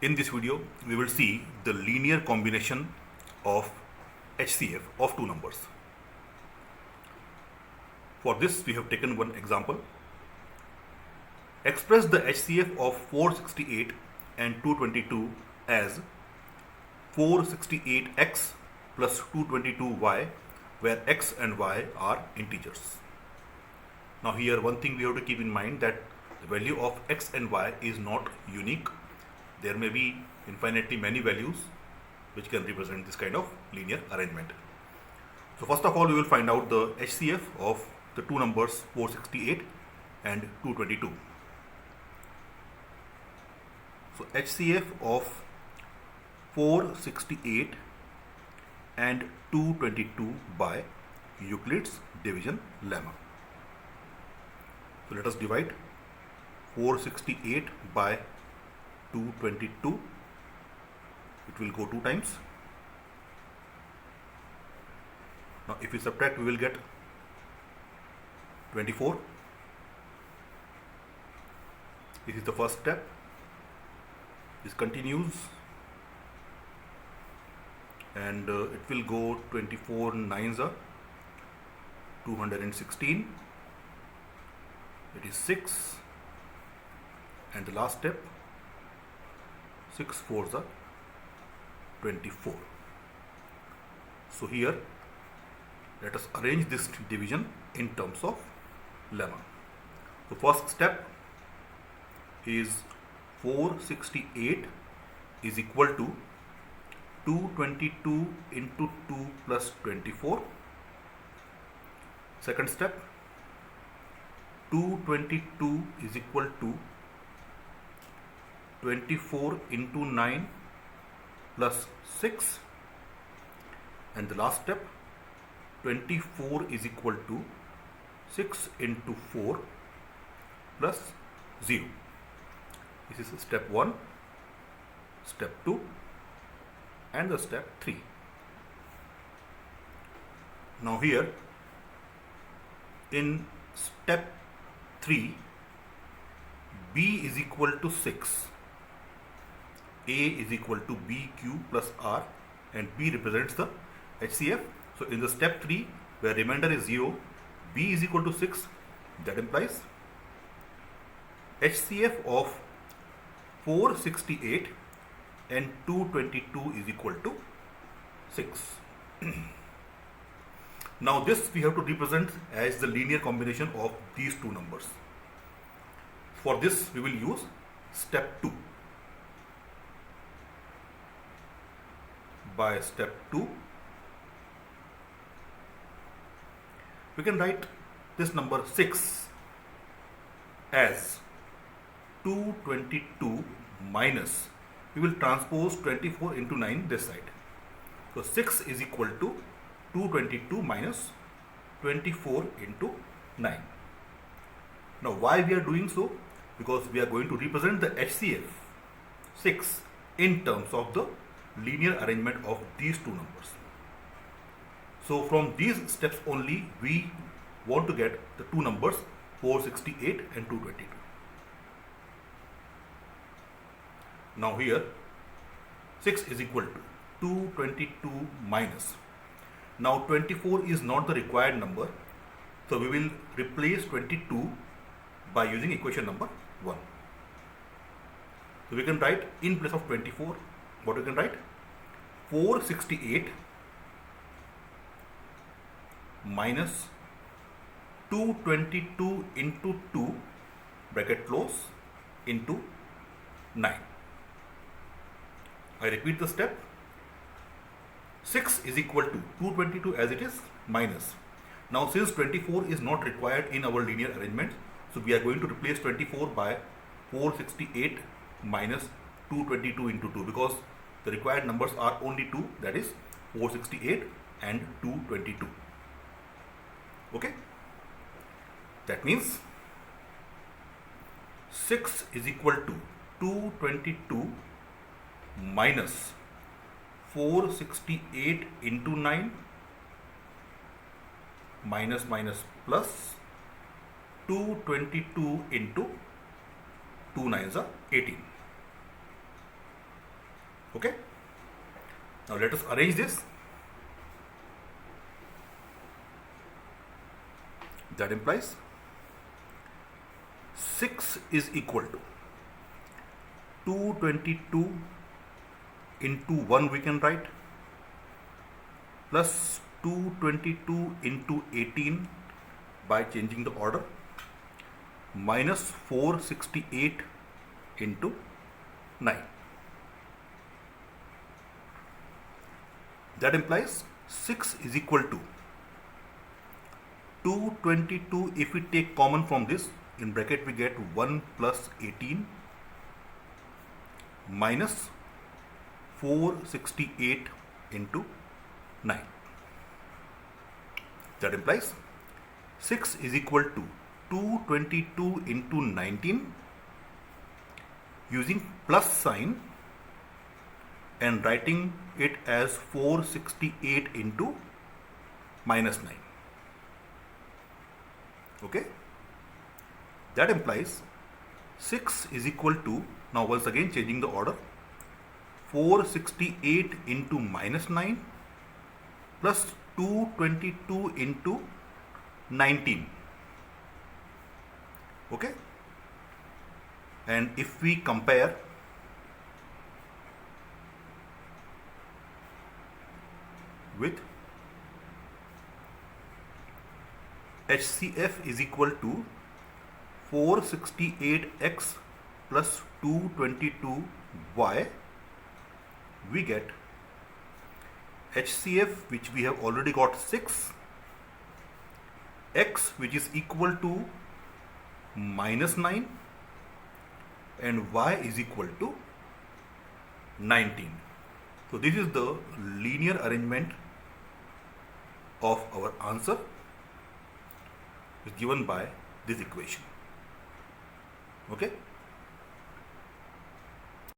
In this video, we will see the linear combination of HCF of two numbers. For this, we have taken one example. Express the HCF of 468 and 222 as 468x plus 222y, where x and y are integers. Now here one thing we have to keep in mind, that the value of x and y is not unique. There may be infinitely many values which can represent this kind of linear arrangement. So first of all, we will find out the HCF of the two numbers 468 and 222. So HCF of 468 and 222 by Euclid's division lemma. So let us divide 468 by 222. It will go 2 times. Now if we subtract, we will get 24. This is the first step. This continues and it will go 24 nines are 216. It is 6, and the last step 6 fours are 24. So here let us arrange this division in terms of lemma. The first step is 468 is equal to 222 into 2 plus 24. Second step, 222 is equal to 24 into 9 plus 6, and the last step, 24 is equal to 6 into 4 plus 0. This is step 1, step 2 and the step 3. Now here in step 3, B is equal to 6, A is equal to BQ plus R, and B represents the HCF. So in the step 3, where remainder is 0, B is equal to 6, that implies HCF of 468 and 222 is equal to 6. Now this we have to represent as the linear combination of these two numbers. For this we will use step 2. By step 2, we can write this number 6 as 222 minus, we will transpose 24 into 9 this side. So 6 is equal to 222 minus 24 into 9. Now why we are doing so? Because we are going to represent the HCF 6 in terms of the linear arrangement of these two numbers. So from these steps only we want to get the two numbers 468 and 222. Now here 6 is equal to 222 minus. Now 24 is not the required number, so we will replace 22 by using equation number 1. So we can write in place of 24, what we can write? 468 minus 222 into 2 bracket close into 9. I repeat the step. 6 is equal to 222 as it is minus. Now since 24 is not required in our linear arrangement, so we are going to replace 24 by 468 minus 222 into 2, because the required numbers are only 2, that is 468 and 222. Okay? That means 6 is equal to 222 minus 468 into 9 minus plus 222 into 2 nines are 18. Okay. Now let us arrange this. That implies 6 is equal to 222 into 1 we can write, plus 222 into 18 by changing the order, minus 468 into 9. That implies 6 is equal to 222. If we take common from this, in bracket we get 1 plus 18 minus 468 into 9. That implies 6 is equal to 222 into 19 using plus sign and writing it as 468 into minus 9. Okay. That implies 6 is equal to, now once again changing the order, 468 into minus 9 plus 222 into 19. Okay. And if we compare with HCF is equal to 468x plus 222y, we get HCF, which we have already got 6, x which is equal to minus 9, and y is equal to 19. So this is the linear arrangement of our answer, is given by this equation. Okay.